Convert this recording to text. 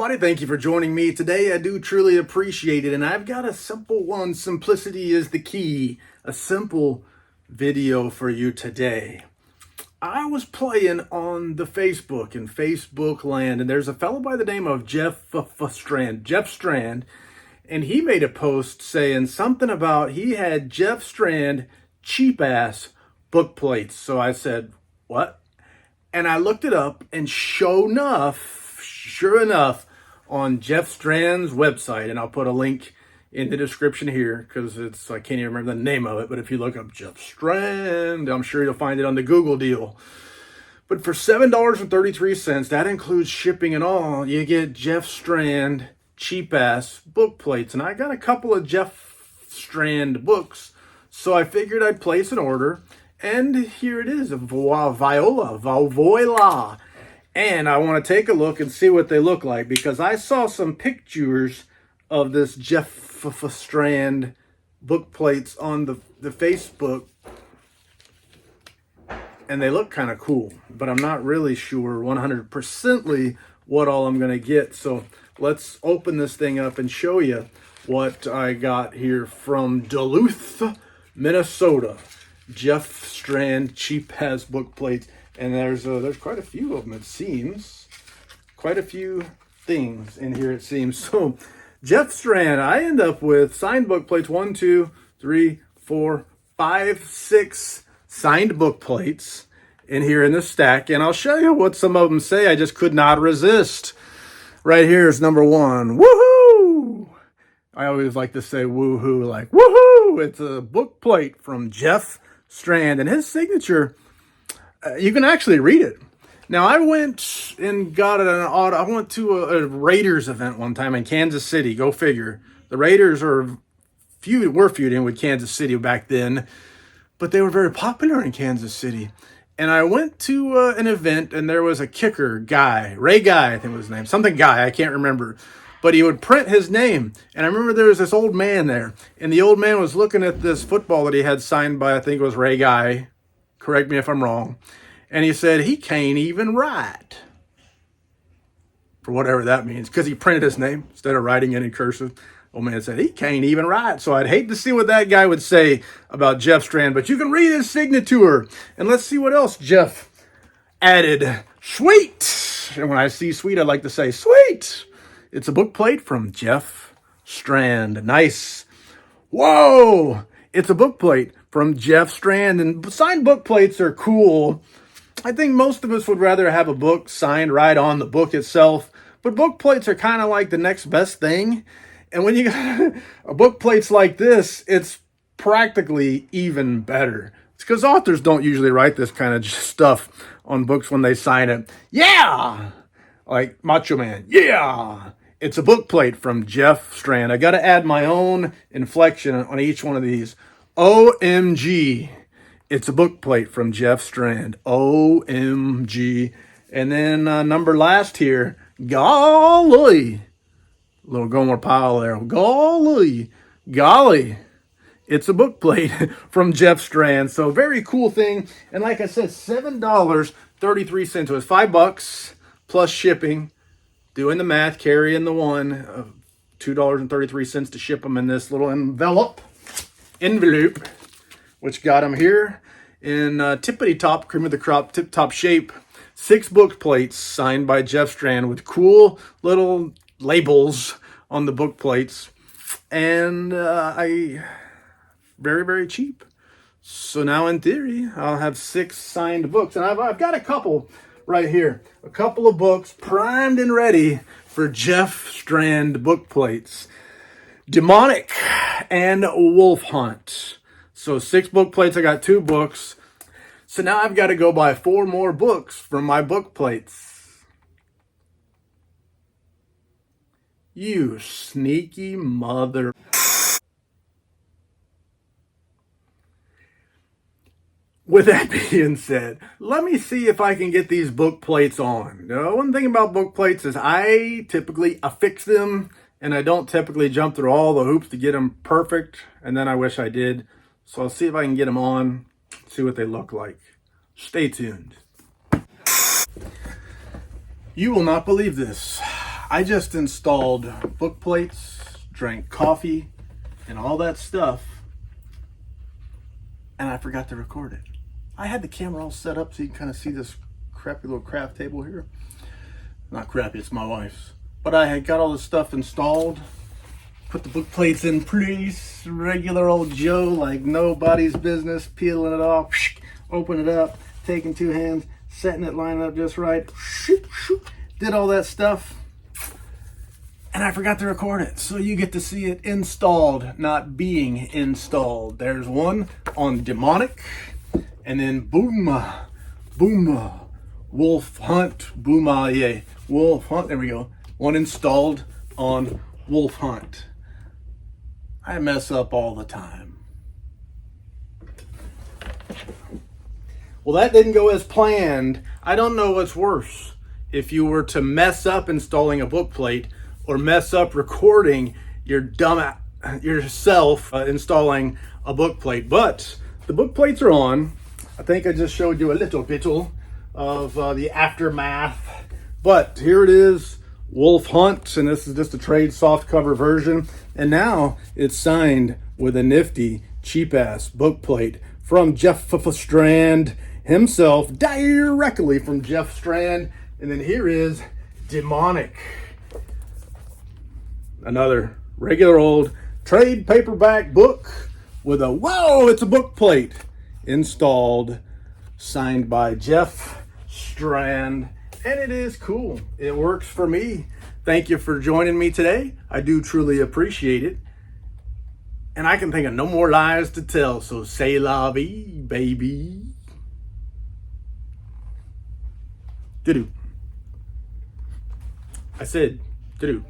everybody. Thank you for joining me today. I do truly appreciate it. And I've got a simple one. Simplicity is the key. A simple video for you today. I was playing on the Facebook in Facebook land, and there's a fellow by the name of Jeff Strand, and he made a post saying something about he had Jeff Strand cheap ass book plates. So I said, what? And I looked it up, and sure enough, on Jeff Strand's website, and I'll put a link in the description here because I can't even remember the name of it, but if you look up Jeff Strand, I'm sure you'll find it on the Google deal. But for $7.33, that includes shipping and all, you get Jeff Strand cheap ass book plates. And I got a couple of Jeff Strand books, so I figured I'd place an order. And here it is, voila. And I want to take a look and see what they look like, because I saw some pictures of this Jeff Strand book plates on the Facebook, and they look kind of cool, but I'm not really sure 100%ly what all I'm going to get. So let's open this thing up and show you what I got here from Duluth, Minnesota. Jeff Strand cheap ass book plates, and there's quite a few of them. It seems quite a few things in here. It seems so. Jeff Strand, I end up with signed book plates 1, 2, 3, 4, 5, 6 signed book plates in here in this stack, and I'll show you what some of them say. I just could not resist. Right here is number 1. Woohoo! I always like to say woohoo, like woohoo! It's a book plate from Jeff Strand, and his signature, you can actually read it. Now, I went and got I went to a Raiders event one time in Kansas City. Go figure. The Raiders were feuding with Kansas City back then, but they were very popular in Kansas City. And I went to an event, and there was a kicker guy, Ray Guy, I think was his name, something Guy, I can't remember. But he would print his name. And I remember there was this old man there. And the old man was looking at this football that he had signed by, I think it was Ray Guy. Correct me if I'm wrong. And he said, he can't even write. For whatever that means. Because he printed his name instead of writing it in cursive. Old man said, he can't even write. So I'd hate to see what that guy would say about Jeff Strand. But you can read his signature. And let's see what else Jeff added. Sweet. And when I see sweet, I like to say sweet. It's a book plate from Jeff Strand. Nice. Whoa! It's a book plate from Jeff Strand. And signed book plates are cool. I think most of us would rather have a book signed right on the book itself. But book plates are kind of like the next best thing. And when you got a book plates like this, it's practically even better. It's because authors don't usually write this kind of stuff on books when they sign it. Yeah! Like Macho Man. Yeah! It's a book plate from Jeff Strand. I got to add my own inflection on each one of these. OMG. It's a book plate from Jeff Strand. OMG. And then number last here. Golly. A little Gomer Pyle there. Golly. Golly. It's a book plate from Jeff Strand. So very cool thing. And like I said, $7.33. So it's $5 plus shipping. Doing the math, carrying the one, $2.33 to ship them in this little envelope, which got them here in tippity top, cream of the crop, tip top shape. 6 book plates signed by Jeff Strand with cool little labels on the book plates, and very, very cheap. So now in theory, I'll have 6 signed books, and I've got a couple right here. A couple of books primed and ready for Jeff Strand book plates. Demonic and Wolf Hunt. So 6 book plates. I got 2 books. So now I've got to go buy 4 more books from my book plates. You sneaky mother. With that being said, let me see if I can get these book plates on. Now, one thing about book plates is I typically affix them, and I don't typically jump through all the hoops to get them perfect, and then I wish I did. So I'll see if I can get them on, see what they look like. Stay tuned. You will not believe this. I just installed book plates, drank coffee, and all that stuff, and I forgot to record it. I had the camera all set up so you can kind of see this crappy little craft table here. Not crappy, it's my wife's. But I had got all this stuff installed, put the book plates in place, regular old Joe, like nobody's business, peeling it off, open it up, taking two hands, setting it, lining up just right, did all that stuff, and I forgot to record it. So you get to see it installed, not being installed. There's one on demonic, and then booma, wolf hunt, booma, yeah, wolf hunt, there we go. One installed on wolf hunt. I mess up all the time. Well, that didn't go as planned. I don't know what's worse. If you were to mess up installing a book plate or mess up recording yourself installing a book plate. But the book plates are on. I think I just showed you a little bit of the aftermath. But here it is, Wolf Hunt, and this is just a trade soft cover version. And now it's signed with a nifty, cheap-ass book plate from Jeff Strand himself, directly from Jeff Strand. And then here is Demonic, another regular old trade paperback book with a, whoa, it's a book plate installed, signed by Jeff Strand, and it is cool. It works for me. Thank you for joining me today. I do truly appreciate it. And I can think of no more lies to tell, so say la vie, baby. Doo-doo. I said doo-doo.